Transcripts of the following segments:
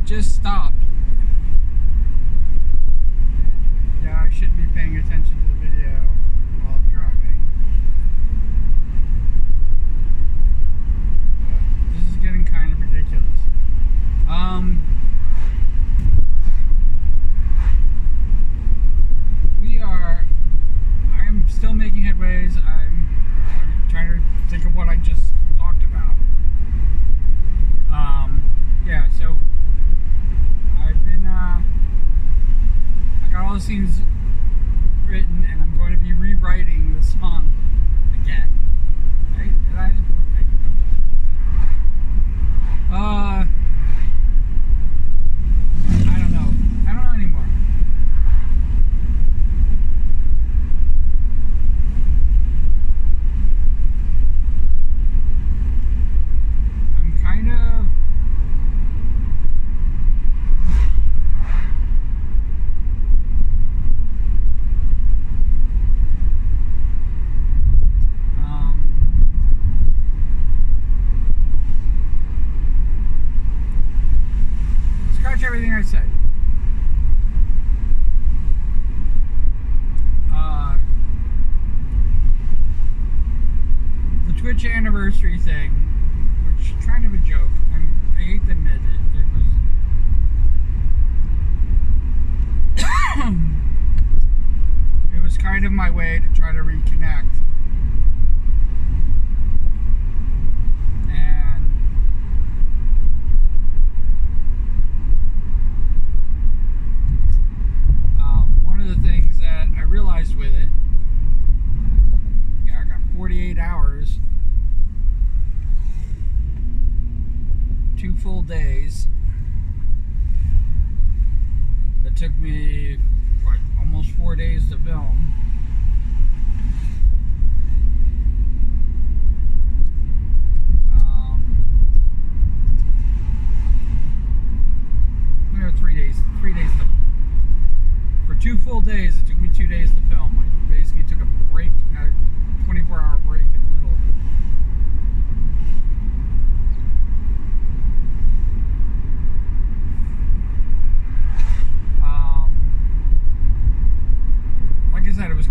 just stopped. Yeah, I should be paying attention to the video while I'm driving. But this is getting kind of ridiculous. I'm still making headways. I'm trying to think of what I just talked about. Yeah, so I got all the scenes written, and I'm going to be rewriting the song again. Right? I don't know. I don't know anymore. I'm kind of scratch everything I said. The Twitch anniversary thing, which is kind of a joke. I hate to admit it. It was kind of my way to try to reconnect. And one of the things that I realized with it, I got 48 hours, 2 full days. That took me almost 4 days to film. We have 3 days. 3 days to. For 2 full days, it took me 2 days to film. I basically took a break, a 24-hour break in the middle of it. Like I said, it was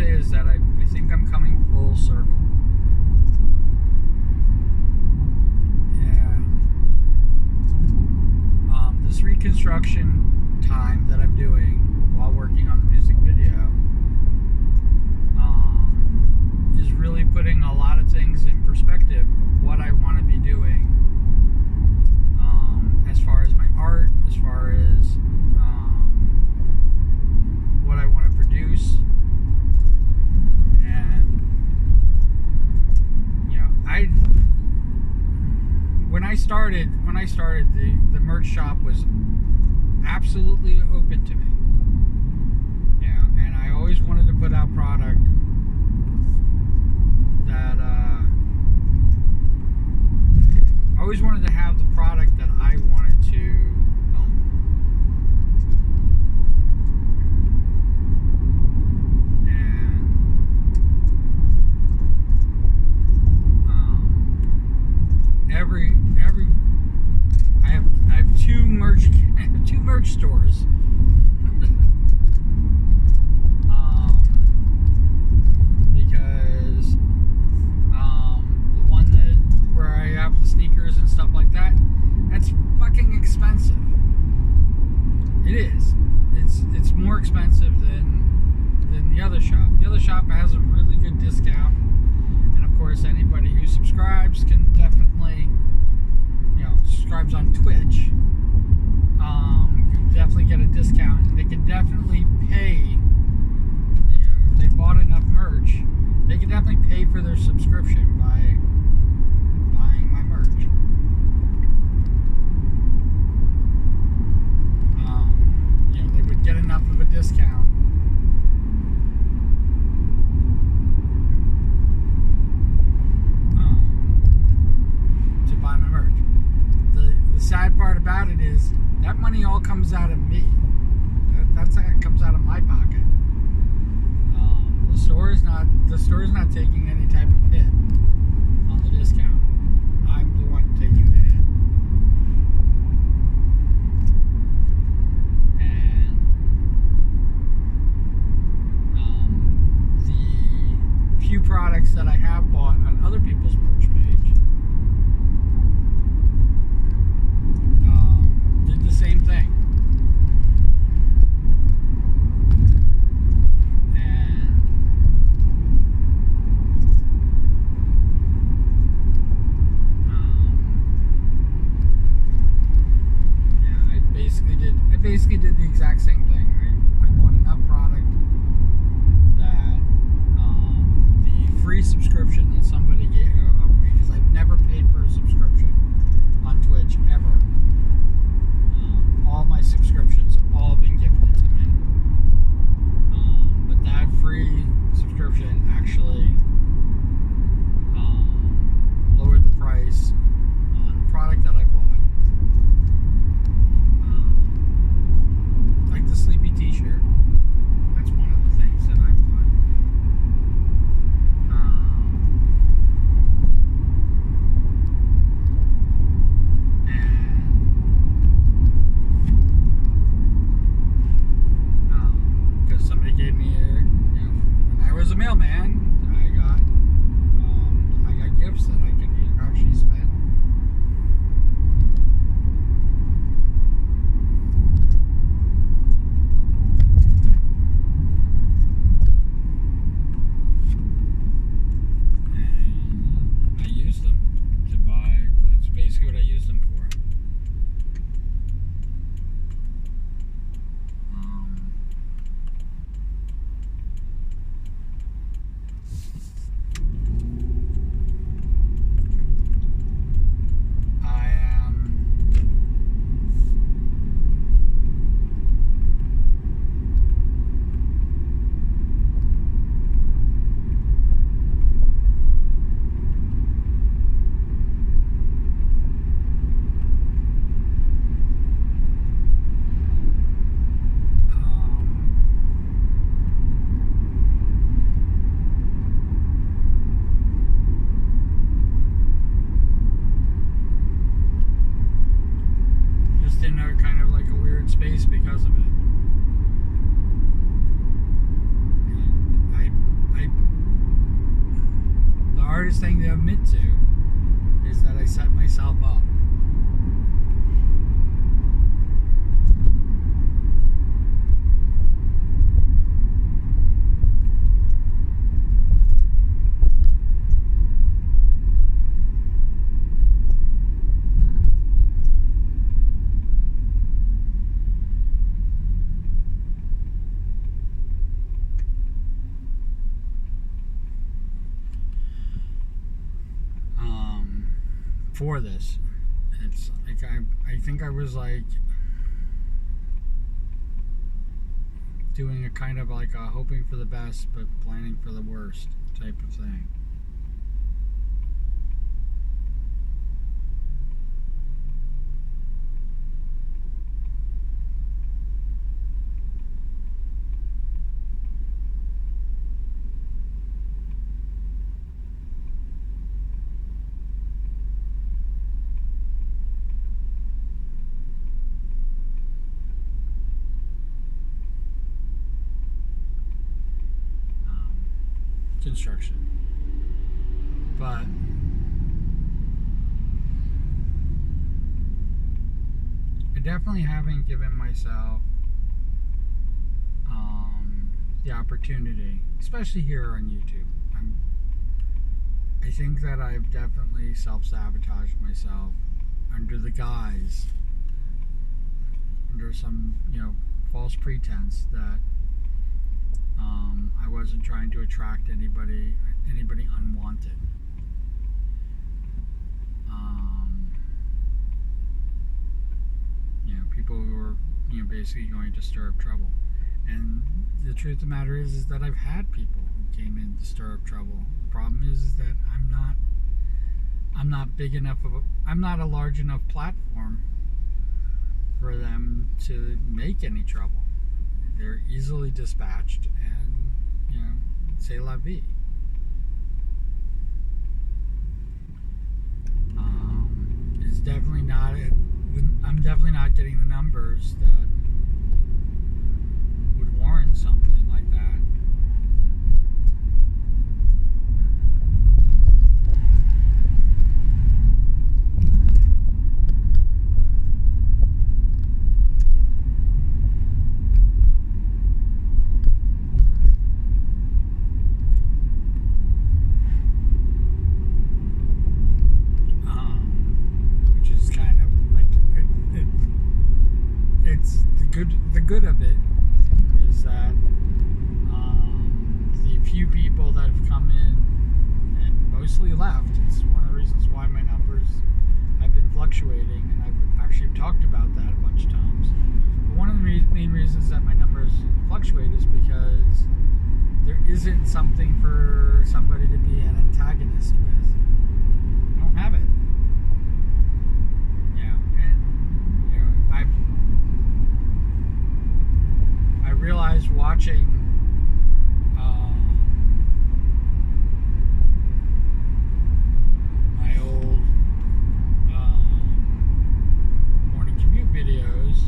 say is that I think I'm coming full circle. This reconstruction time that I'm doing while working on the music video is really putting a lot of things in perspective of what I want to be doing as far as my art, as far as what I want to produce. And you know, when I started the merch shop was absolutely open to me. Yeah, and I always wanted to put out product that I always wanted to have the product that I wanted to own. And every I have two merch stores. Because the one that where I have the sneakers and stuff like that, that's fucking expensive. It is. It's more expensive than the other shop. The other shop has a really good discount, and of course anybody who subscribes can definitely, subscribes on Twitch, can definitely get a discount, and they can definitely pay, if they bought enough merch, they can definitely pay for their subscription by buying my merch. They would get enough of a discount to buy my merch. The sad part about it is that money all comes out of me. That comes out of my pocket. The store is not taking any type of hit on the discount. I'm the one taking the hit. And the few products that I have bought on other people's merch page did the same thing. I basically did the exact same thing. I bought enough product that the free subscription that somebody gave me, because I've never paid for a subscription on Twitch ever. All my subscriptions have all been gifted to me. But that free subscription actually lowered the price on the product that I bought. Like the Sleepy t-shirt. That's one of the things that I bought. Because somebody gave me when I was a mailman, I got gifts that I could actually spend. Basically what I use them for. In a kind of like a weird space because of it. And hardest thing to admit to is that I set myself up. For this, it's like I think I was like doing a kind of like a hoping for the best but planning for the worst type of thing. Construction, but I definitely haven't given myself the opportunity, especially here on YouTube. I think that I've definitely self-sabotaged myself under the guise, under some false pretense that I wasn't trying to attract anybody unwanted. People who were basically going to stir up trouble. And the truth of the matter is that I've had people who came in to stir up trouble. The problem is that I'm not big enough I'm not a large enough platform for them to make any trouble. They're easily dispatched and, c'est la vie. It's definitely not, I'm definitely not getting the numbers that would warrant something like that. The good of it is that the few people that have come in and mostly left, it's one of the reasons why my numbers have been fluctuating, and I've actually talked about that a bunch of times. But one of the main reasons that my numbers fluctuate is because there isn't something for somebody to be an antagonist with. I don't have it. I realized watching my old morning commute videos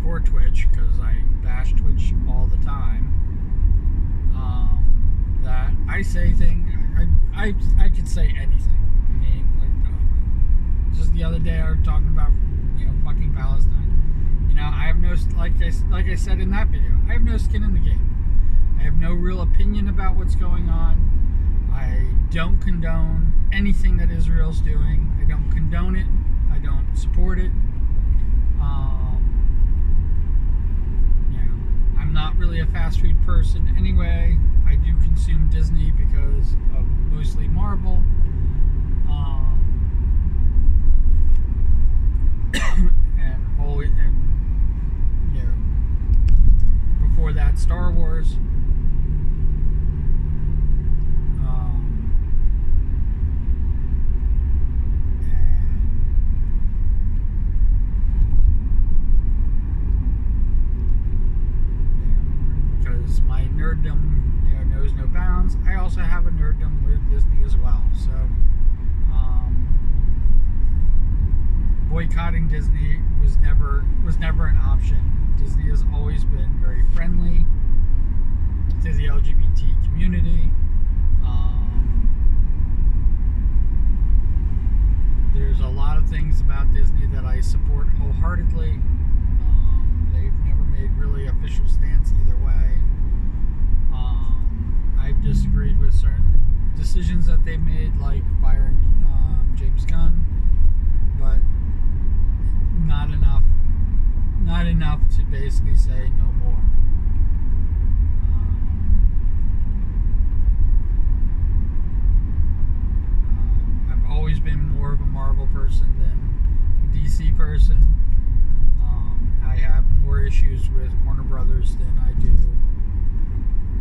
for Twitch, because I bash Twitch all the time, that I say things, I could say anything. I mean, like, just the other day I was talking about, fucking Palestine. I have no, like I said in that video, I have no skin in the game. I have no real opinion about what's going on. I don't condone anything that Israel's doing. I don't condone it. I don't support it. I'm not really a fast food person anyway. I do consume Disney because of mostly Marvel. Before that, Star Wars. Because my nerddom, knows no bounds. I also have a nerddom with Disney as well. So, boycotting Disney was never an option. Disney has always been very friendly to the LGBT community. There's a lot of things about Disney that I support wholeheartedly. They've never made really official stance either way. I've disagreed with certain decisions that they made, like firing James Gunn, but not enough to basically say no more. I've always been more of a Marvel person than a DC person. I have more issues with Warner Brothers than I do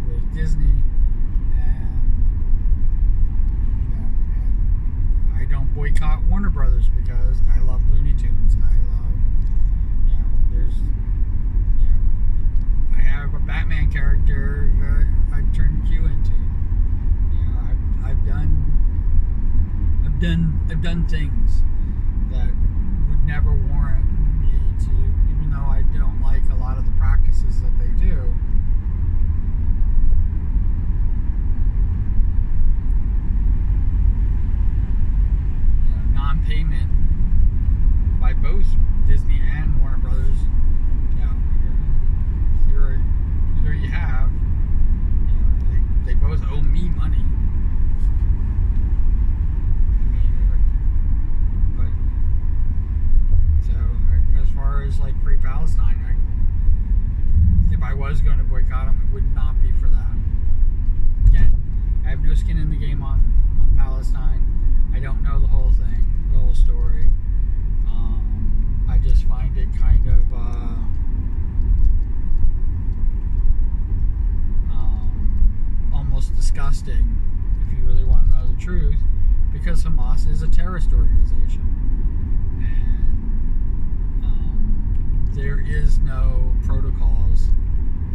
with Disney, and I don't boycott Warner Brothers because I love Looney Tunes. I have a Batman character that I've turned Q into. I've done things that would never warrant me to, even though I don't like a lot of the practices that they do. Non-payment by both Disney and Warner Brothers. Here you have. They both owe me money. As far as like Free Palestine, if I was going to boycott them, it would not be for that. Again, I have no skin in the game on Palestine. I don't know the whole thing, the whole story. I just find it kind of almost disgusting, if you really want to know the truth, because Hamas is a terrorist organization. There is no protocols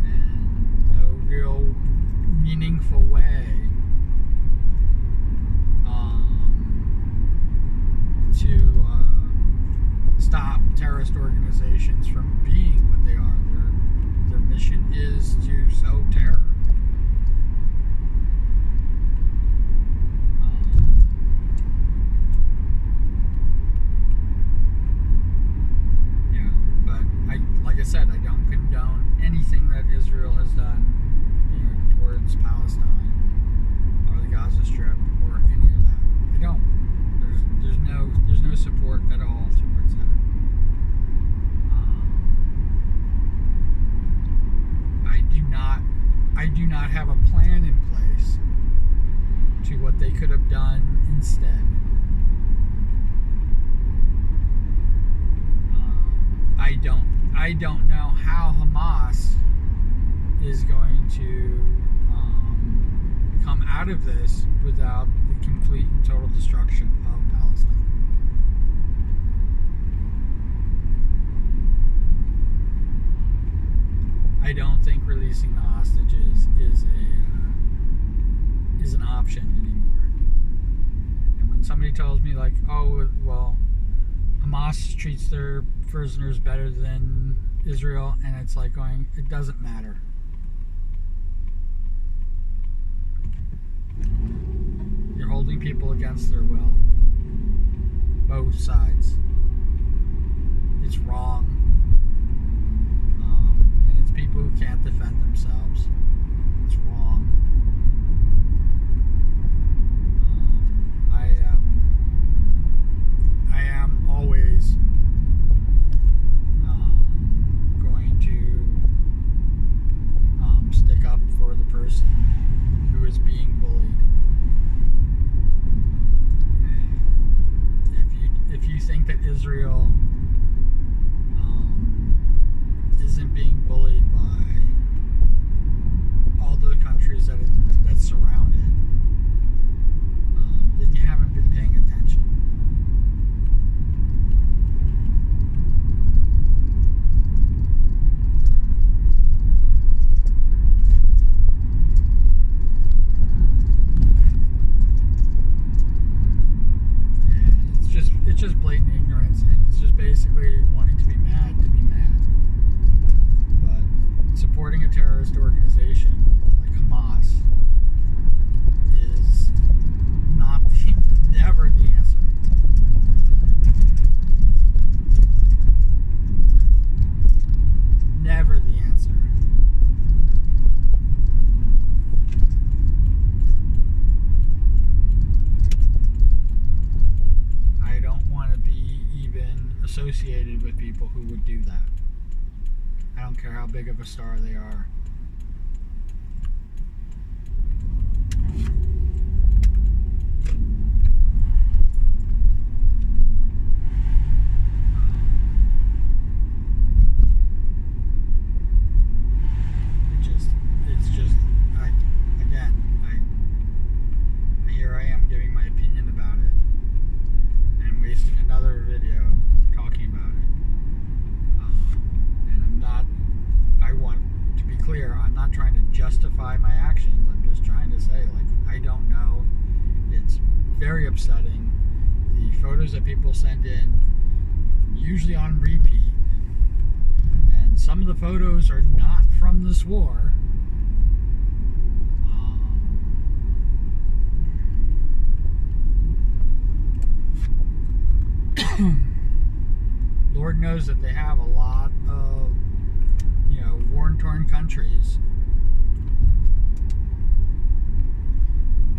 and no real meaningful way to stop terrorist organizations from being what they are. Their mission is to sow terror. Like I said, I don't condone anything that Israel has done, towards Palestine or the Gaza Strip or any of that. I don't. There's no support at all towards that. I do not have a plan in place to what they could have done instead. I don't know how Hamas is going to come out of this without the complete and total destruction of Palestine. I don't think releasing the hostages is an option anymore. And when somebody tells me like, oh well, Hamas treats their prisoners better than Israel, and it's like going, it doesn't matter. You're holding people against their will. Both sides. It's wrong. And it's people who can't defend themselves. It's wrong. I am always going to stick up for the person who is being bullied. And if you think that associated with people who would do that. I don't care how big of a star they are. Here I am giving my opinion about it and wasting another video talking about it. And I want to be clear, I'm not trying to justify my actions. I'm just trying to say, like, I don't know. It's very upsetting. The photos that people send in, usually on repeat, and some of the photos are not from this war. Lord knows that they have a lot of, war-torn countries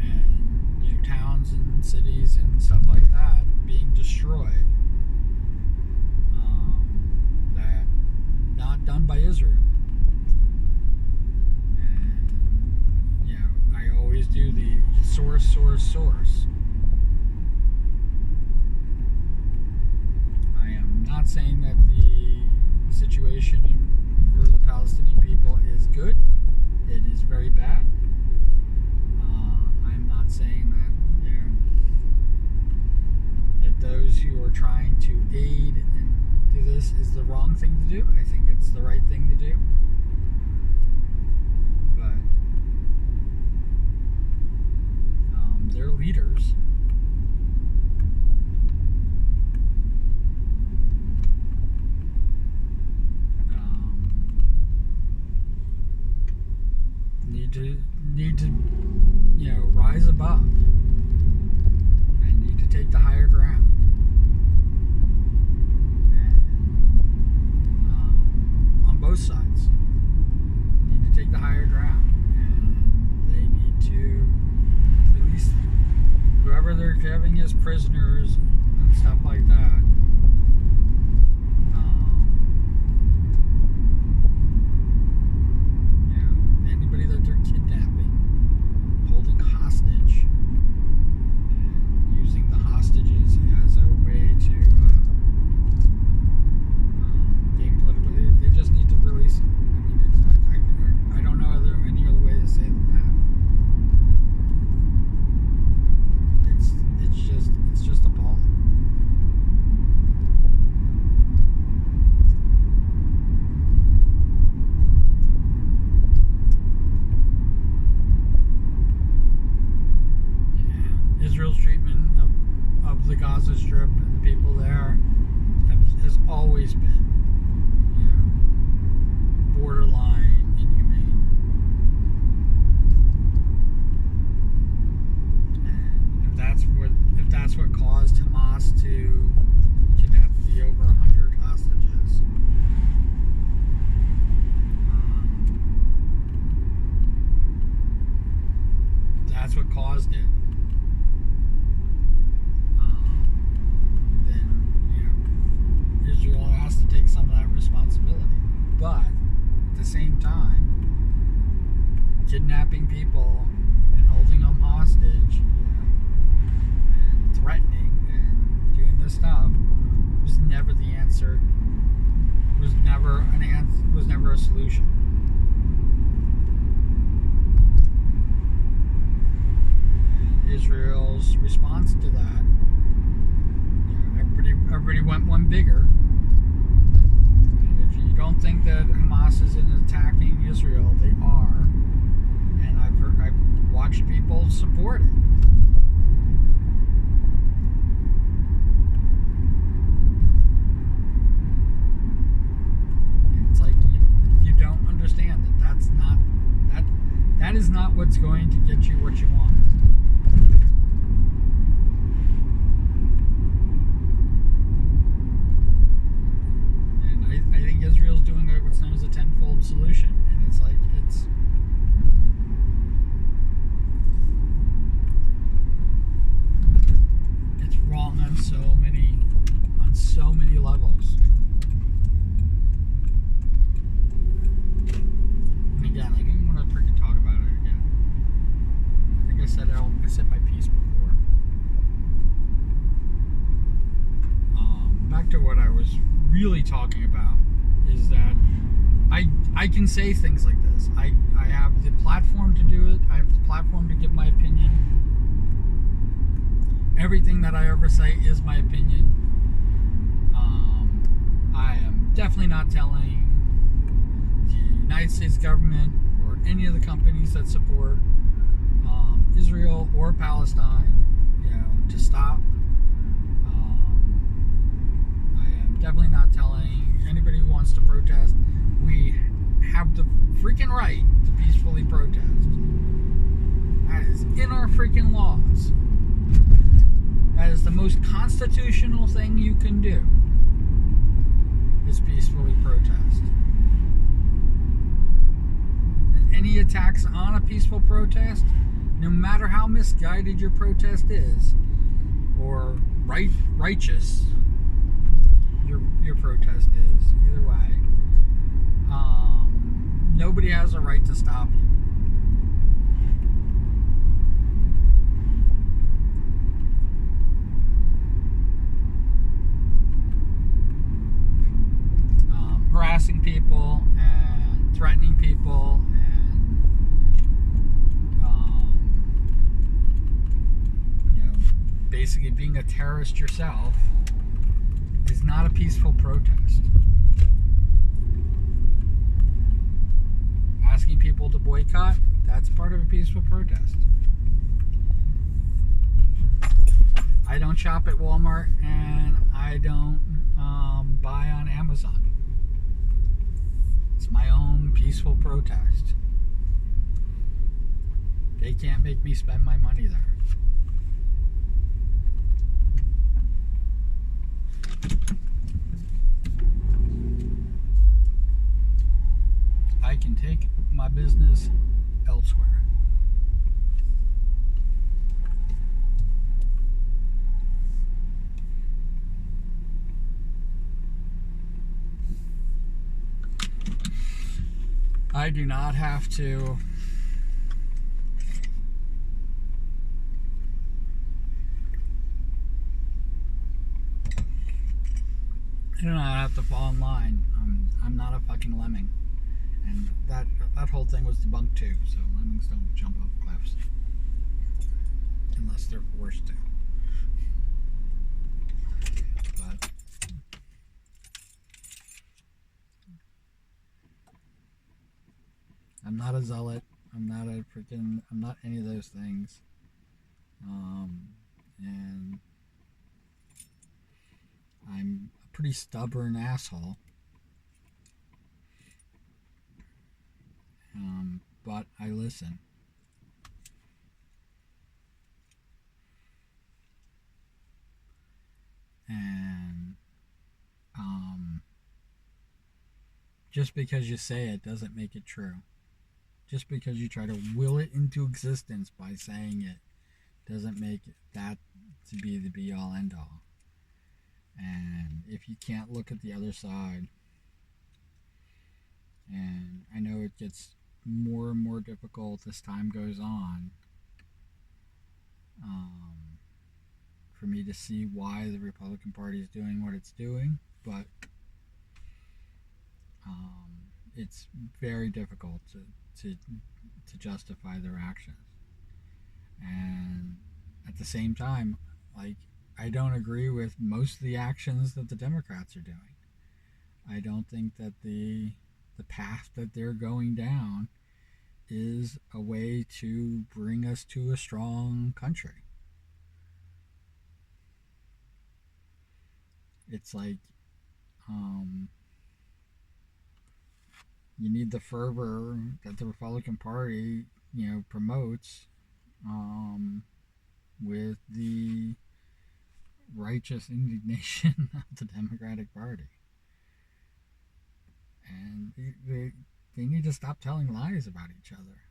and, towns and cities and stuff like that being destroyed. That not done by Israel. And, I always do the source. Not saying that the situation for the Palestinian people is good. It is very bad. I'm not saying that those who are trying to aid and do this is the wrong thing to do. I think it's the right thing to do. But their leaders need to rise above and need to take the higher ground. And on both sides, need to take the higher ground, and they need to release whoever they're having as prisoners and stuff like that. That they're kidnapping, holding hostage, and using the hostages as a way to gain political. They just need to release them. I mean, it's like I don't know any other way to say than that. It's just appalling. Israel's treatment of the Gaza Strip and the people there has always been, borderline inhumane. And if that's what caused Hamas to kidnap the over 100 hostages, if that's what caused it. Israel has to take some of that responsibility. But at the same time, kidnapping people and holding them hostage, and threatening and doing this stuff was never the answer. Was never an answer. Was never a solution. And Israel's response to that, everybody went one bigger. And if you don't think that Hamas isn't attacking Israel, they are. And I've watched people support it. And it's like you don't understand that is not what's going to get you what you want. I think Israel's doing what's known as a tenfold solution, and it's like it's wrong on so many levels. I was really talking about is that I can say things like this. I have the platform to do it. I have the platform to give my opinion. Everything that I ever say is my opinion. I am definitely not telling the United States government or any of the companies that support Israel or Palestine, to stop. I am definitely not telling anybody who wants to protest. We have the freaking right to peacefully protest. That is in our freaking laws. That is the most constitutional thing you can do, is peacefully protest. And any attacks on a peaceful protest, no matter how misguided your protest is, or righteous your protest is, either way, nobody has a right to stop you. Harassing people and threatening people and basically being a terrorist yourself is not a peaceful protest. Asking people to boycott, that's part of a peaceful protest. I don't shop at Walmart and I don't buy on Amazon. It's my own peaceful protest. They can't make me spend my money there. I can take my business elsewhere. I do not have to fall in line. I'm not a fucking lemming. And that whole thing was debunked too, so lemmings don't jump off cliffs. Unless they're forced to. But I'm not a zealot. I'm not any of those things. And I'm a pretty stubborn asshole. But I listen. And just because you say it doesn't make it true. Just because you try to will it into existence by saying it doesn't make that to be the be all end all. And if you can't look at the other side, and I know it gets more and more difficult as time goes on, for me to see why the Republican Party is doing what it's doing, but it's very difficult to justify their actions. And at the same time, I don't agree with most of the actions that the Democrats are doing. I don't think that the path that they're going down is a way to bring us to a strong country. It's like you need the fervor that the Republican Party, promotes, with the righteous indignation of the Democratic Party. And they need to stop telling lies about each other.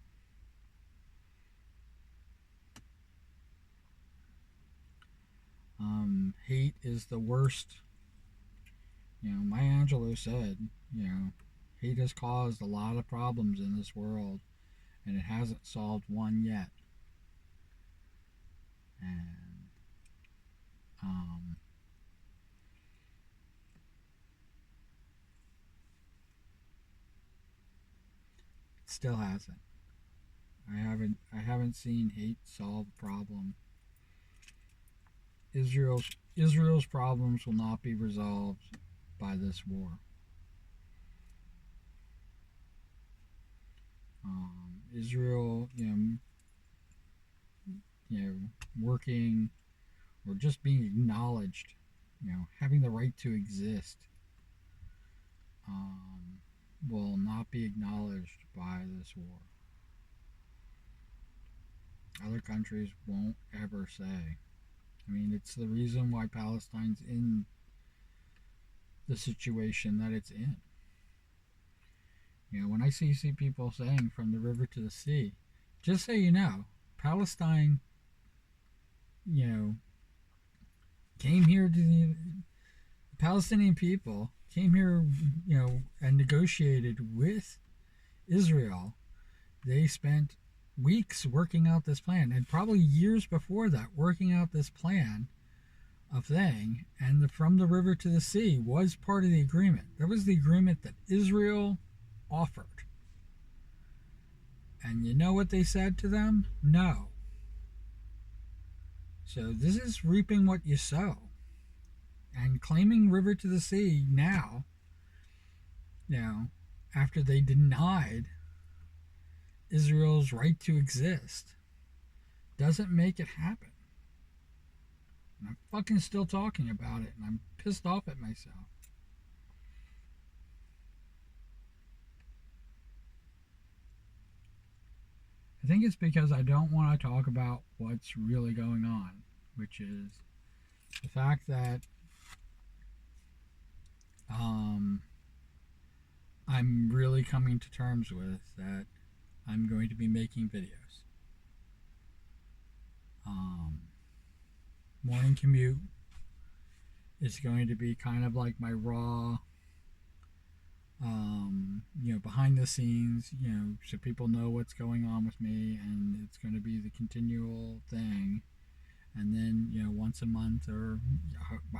Hate is the worst. Maya Angelou said, hate has caused a lot of problems in this world, and it hasn't solved one yet. And still hasn't. I haven't seen hate solve a problem. Israel's problems will not be resolved by this war. Israel, working or just being acknowledged, having the right to exist, um, will not be acknowledged by this war. Other countries won't ever say. I mean, it's the reason why Palestine's in the situation that it's in. When I see people saying from the river to the sea, just so you know, Palestine, you know, came here to the Palestinian people came here, and negotiated with Israel. They spent weeks working out this plan, and probably years before that, working out this plan of thing. And from the river to the sea was part of the agreement. That was the agreement that Israel offered. And you know what they said to them? No. So this is reaping what you sow. And claiming river to the sea now, after they denied Israel's right to exist, doesn't make it happen. And I'm fucking still talking about it, and I'm pissed off at myself. I think it's because I don't want to talk about what's really going on, which is the fact that I'm really coming to terms with that I'm going to be making videos. Morning Commute is going to be kind of like my raw, behind the scenes, so people know what's going on with me, and it's going to be the continual thing. And then, once a month, or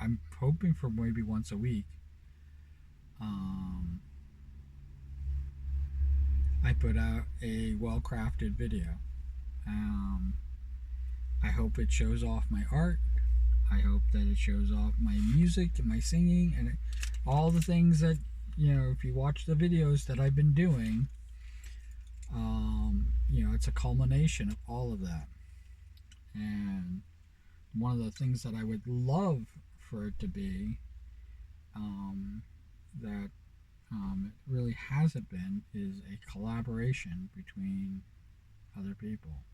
I'm hoping for maybe once a week, I put out a well-crafted video. I hope it shows off my art. I hope that it shows off my music and my singing and all the things that, if you watch the videos that I've been doing, it's a culmination of all of that. And one of the things that I would love for it to be, that it really hasn't been, is a collaboration between other people.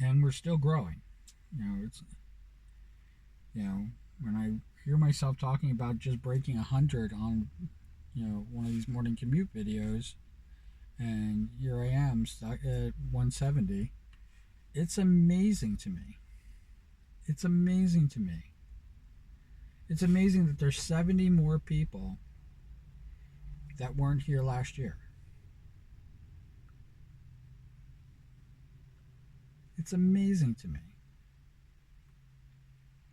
And we're still growing. When I hear myself talking about just breaking 100 on, one of these morning commute videos, and here I am stuck at 170, it's amazing to me. It's amazing to me. It's amazing that there's 70 more people that weren't here last year. It's amazing to me.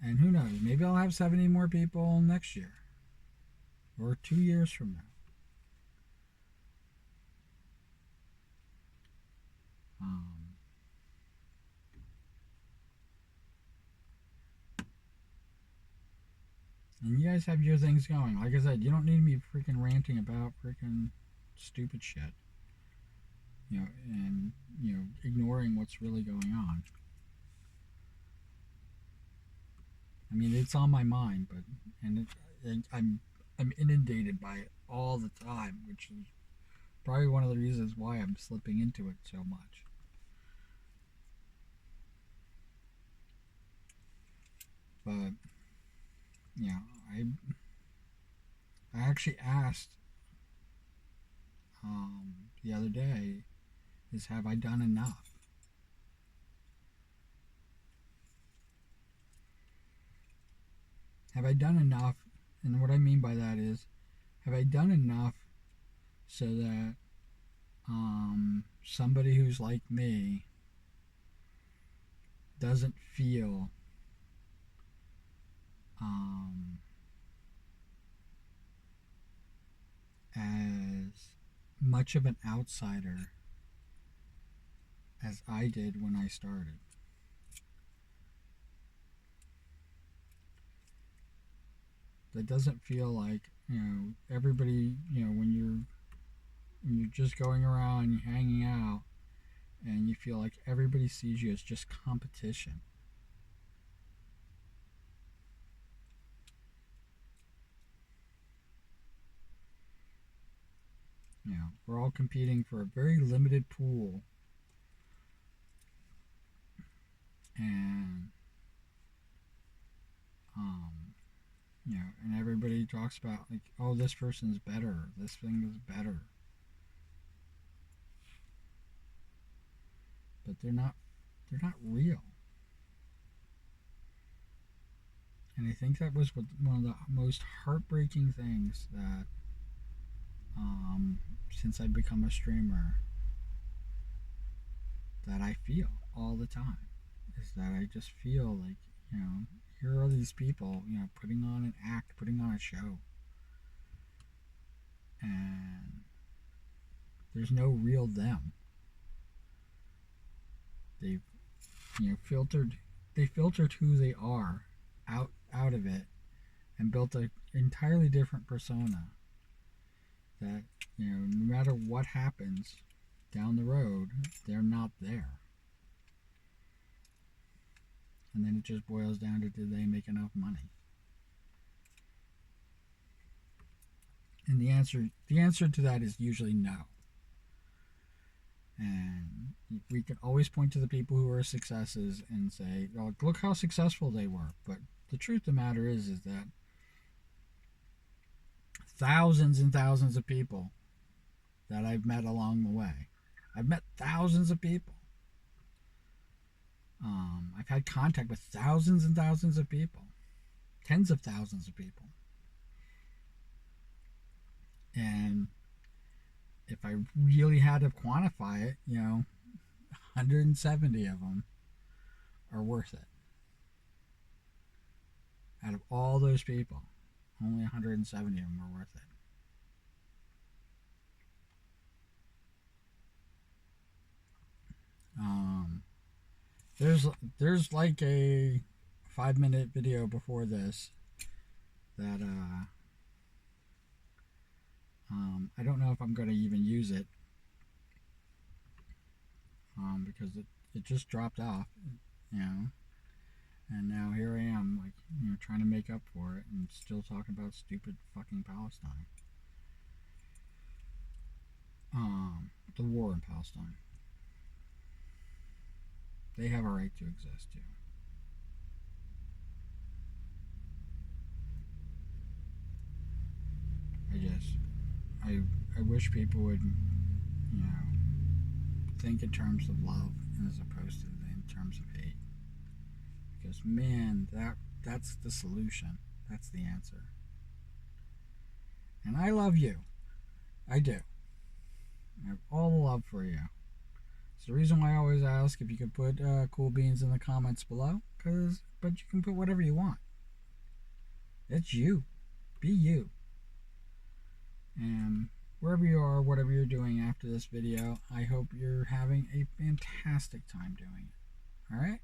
And who knows, maybe I'll have 70 more people next year. Or 2 years from now. And you guys have your things going. Like I said, you don't need me freaking ranting about freaking stupid shit. And ignoring what's really going on. I mean, it's on my mind, I'm inundated by it all the time, which is probably one of the reasons why I'm slipping into it so much. But I actually asked the other day, is have I done enough? Have I done enough? And what I mean by that is, have I done enough so that somebody who's like me doesn't feel as much of an outsider as I did when I started. That doesn't feel like, everybody, when you're just going around and hanging out and you feel like everybody sees you as just competition. We're all competing for a very limited pool. And, and everybody talks about, like, oh, this person's better, this thing is better. But they're not real. And I think that was one of the most heartbreaking things that, since I've become a streamer, that I feel all the time, is that I just feel like, here are these people, putting on an act, putting on a show. And there's no real them. They've, filtered who they are out of it and built an entirely different persona that, no matter what happens down the road, they're not there. And then it just boils down to, did they make enough money? And the answer to that is usually no. And we can always point to the people who are successes and say, oh, look how successful they were. But the truth of the matter is that thousands and thousands of people that I've met along the way, I've met thousands of people. I've had contact with thousands and thousands of people, tens of thousands of people. And if I really had to quantify it, 170 of them are worth it. Out of all those people, only 170 of them are worth it. There's like a 5-minute video before this that I don't know if I'm going to even use it, because it just dropped off, and now here I am, like, trying to make up for it and still talking about stupid fucking Palestine. The war in Palestine. They have a right to exist too. I wish people would, think in terms of love as opposed to in terms of hate. Because, man, that's the solution. That's the answer. And I love you. I do. I have all the love for you. It's the reason why I always ask if you could put cool beans in the comments below. But you can put whatever you want. It's you. Be you. And wherever you are, whatever you're doing after this video, I hope you're having a fantastic time doing it. Alright?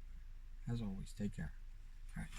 As always, take care. Alright.